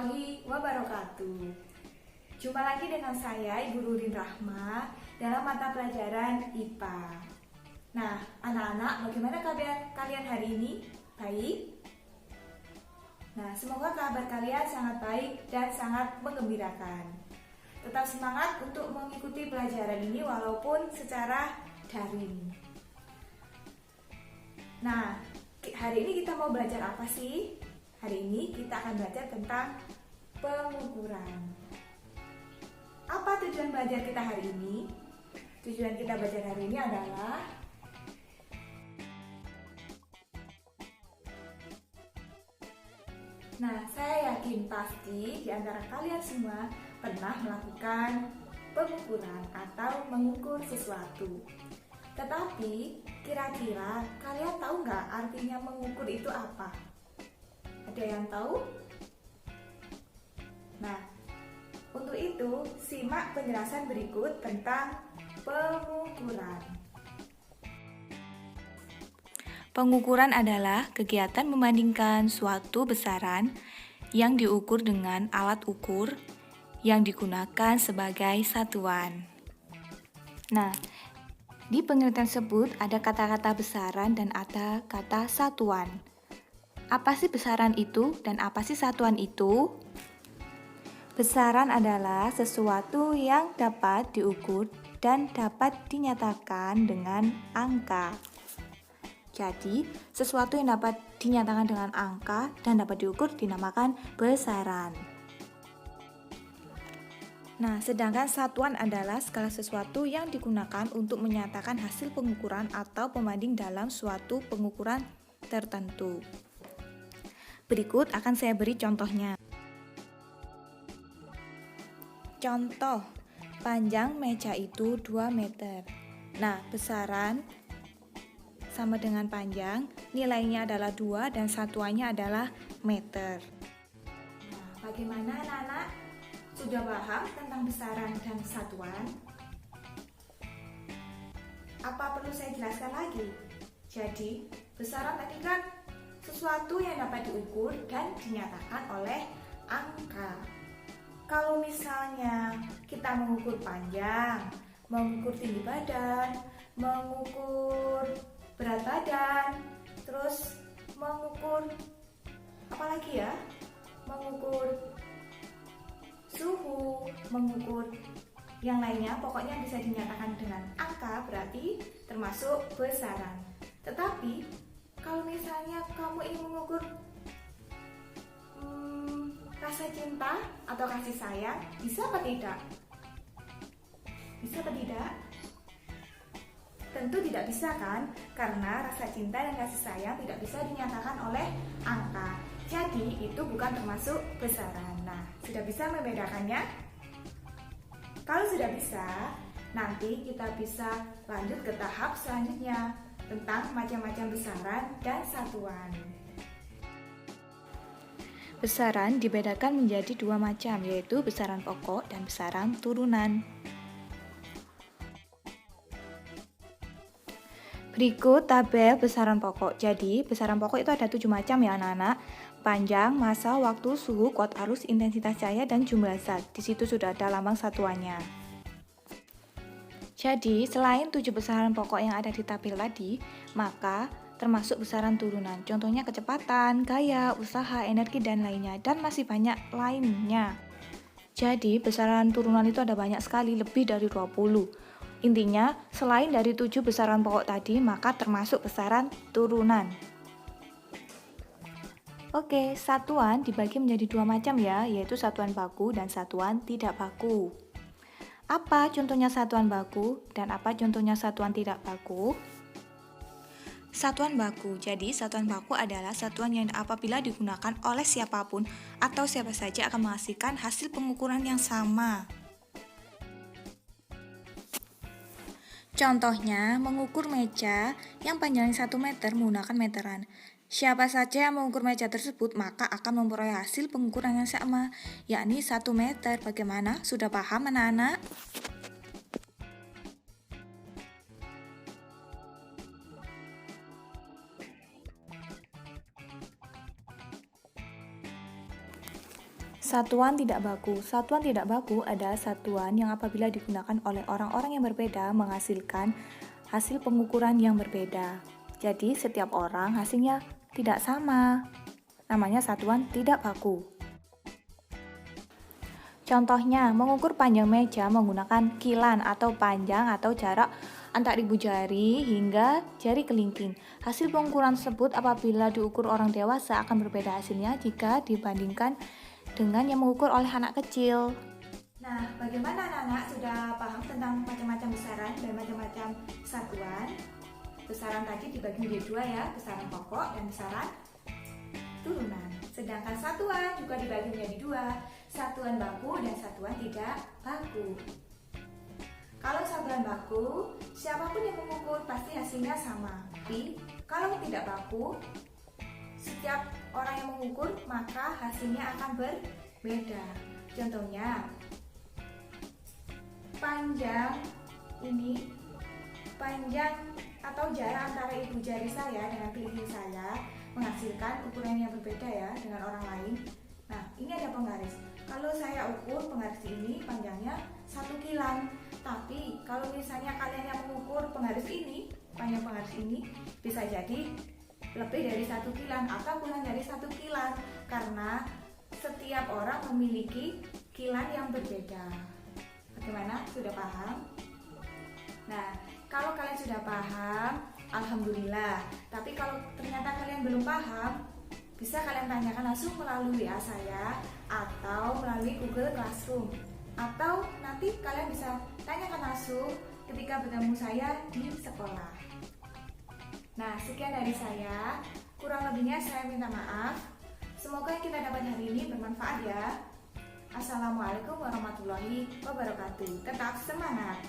warahmatullahi wabarakatuh. Jumpa lagi dengan saya, Ibu Rurin Rahma, dalam mata pelajaran IPA. Nah, anak-anak, bagaimana kabar kalian hari ini? Baik? Nah, semoga kabar kalian sangat baik dan sangat menggembirakan. Tetap semangat untuk mengikuti pelajaran ini walaupun secara daring. Nah, hari ini kita mau belajar apa sih? Hari ini kita akan belajar tentang pengukuran. Apa tujuan belajar kita hari ini? Tujuan kita belajar hari ini adalah saya yakin pasti di antara kalian semua pernah melakukan pengukuran atau mengukur sesuatu. Tetapi, kira-kira kalian tahu nggak artinya mengukur itu apa? Ada yang tahu? Nah, untuk itu, simak penjelasan berikut tentang pengukuran. Pengukuran adalah kegiatan membandingkan suatu besaran yang diukur dengan alat ukur yang digunakan sebagai satuan. Nah, di pengertian tersebut ada kata-kata besaran dan ada kata satuan. Apa sih besaran itu dan apa sih satuan itu? Besaran adalah sesuatu yang dapat diukur dan dapat dinyatakan dengan angka. Jadi, sesuatu yang dapat dinyatakan dengan angka dan dapat diukur dinamakan besaran. Nah, sedangkan satuan adalah segala sesuatu yang digunakan untuk menyatakan hasil pengukuran atau pembanding dalam suatu pengukuran tertentu. Berikut akan saya beri contohnya. Contoh, panjang meja itu 2 meter. Nah, besaran sama dengan panjang, nilainya adalah 2 dan satuannya adalah meter. Nah, bagaimana anak-anak? Sudah paham tentang besaran dan satuan? Apa perlu saya jelaskan lagi? Jadi, besaran tadi kan sesuatu yang dapat diukur dan dinyatakan oleh angka. Kalau misalnya kita mengukur panjang, mengukur tinggi badan, mengukur berat badan, terus mengukur apa lagi ya? Mengukur suhu, mengukur yang lainnya, pokoknya bisa dinyatakan dengan angka, berarti termasuk besaran. Tetapi kalau misalnya kamu ingin mengukur rasa cinta atau kasih sayang, bisa apa tidak? Bisa apa tidak? Tentu tidak bisa kan? Karena rasa cinta dan kasih sayang tidak bisa dinyatakan oleh angka. Jadi itu bukan termasuk besaran. Nah, sudah bisa membedakannya? Kalau sudah bisa, nanti kita bisa lanjut ke tahap selanjutnya tentang macam-macam besaran dan satuan. Besaran dibedakan menjadi 2 macam, yaitu besaran pokok dan besaran turunan. Berikut tabel besaran pokok. Jadi, besaran pokok itu ada 7 macam ya anak-anak. Panjang, massa, waktu, suhu, kuat arus, intensitas cahaya, dan jumlah zat. Di situ sudah ada lambang satuannya. Jadi, selain 7 besaran pokok yang ada di tabel tadi, maka termasuk besaran turunan. Contohnya kecepatan, gaya, usaha, energi, dan lainnya. Dan masih banyak lainnya. Jadi, besaran turunan itu ada banyak sekali, lebih dari 20. Intinya, selain dari 7 besaran pokok tadi, maka termasuk besaran turunan. Oke, satuan dibagi menjadi 2 macam ya, yaitu satuan baku dan satuan tidak baku. Apa contohnya satuan baku dan apa contohnya satuan tidak baku? Satuan baku. Jadi, satuan baku adalah satuan yang apabila digunakan oleh siapapun atau siapa saja akan menghasilkan hasil pengukuran yang sama. Contohnya, mengukur meja yang panjangnya 1 meter menggunakan meteran. Siapa saja yang mengukur meja tersebut, maka akan memperoleh hasil pengukuran yang sama, yakni 1 meter. Bagaimana? Sudah paham anak-anak? Satuan tidak baku. Satuan tidak baku adalah satuan yang apabila digunakan oleh orang-orang yang berbeda menghasilkan hasil pengukuran yang berbeda. Jadi setiap orang hasilnya tidak sama. Namanya satuan tidak baku. Contohnya, mengukur panjang meja menggunakan kilan atau panjang atau jarak antar ibu jari hingga jari kelingking. Hasil pengukuran tersebut apabila diukur orang dewasa akan berbeda hasilnya jika dibandingkan dengan yang mengukur oleh anak kecil. Nah, bagaimana anak-anak sudah paham tentang macam-macam besaran dan macam-macam satuan? Besaran tadi dibagi menjadi dua ya, besaran pokok dan besaran turunan. Sedangkan satuan juga dibagi menjadi dua, satuan baku dan satuan tidak baku. Kalau satuan baku, siapapun yang mengukur pasti hasilnya sama. Tapi kalau tidak baku, setiap orang yang mengukur maka hasilnya akan berbeda. Contohnya, panjang atau jarak antara ibu jari saya dengan kelingking saya menghasilkan ukuran yang berbeda ya dengan orang lain. Nah, ini ada penggaris. Kalau saya ukur penggaris ini panjangnya 1 kilan. Tapi kalau misalnya kalian yang mengukur penggaris ini, panjang penggaris ini bisa jadi lebih dari 1 kilan atau kurang dari 1 kilan karena setiap orang memiliki kilan yang berbeda. Bagaimana? Sudah paham? Nah, kalau kalian sudah paham, alhamdulillah. Tapi kalau ternyata kalian belum paham, bisa kalian tanyakan langsung melalui WA saya atau melalui Google Classroom. Atau nanti kalian bisa tanyakan langsung ketika bertemu saya di sekolah. Nah, sekian dari saya. Kurang lebihnya saya minta maaf. Semoga yang kita dapat hari ini bermanfaat ya. Assalamualaikum warahmatullahi wabarakatuh. Tetap semangat.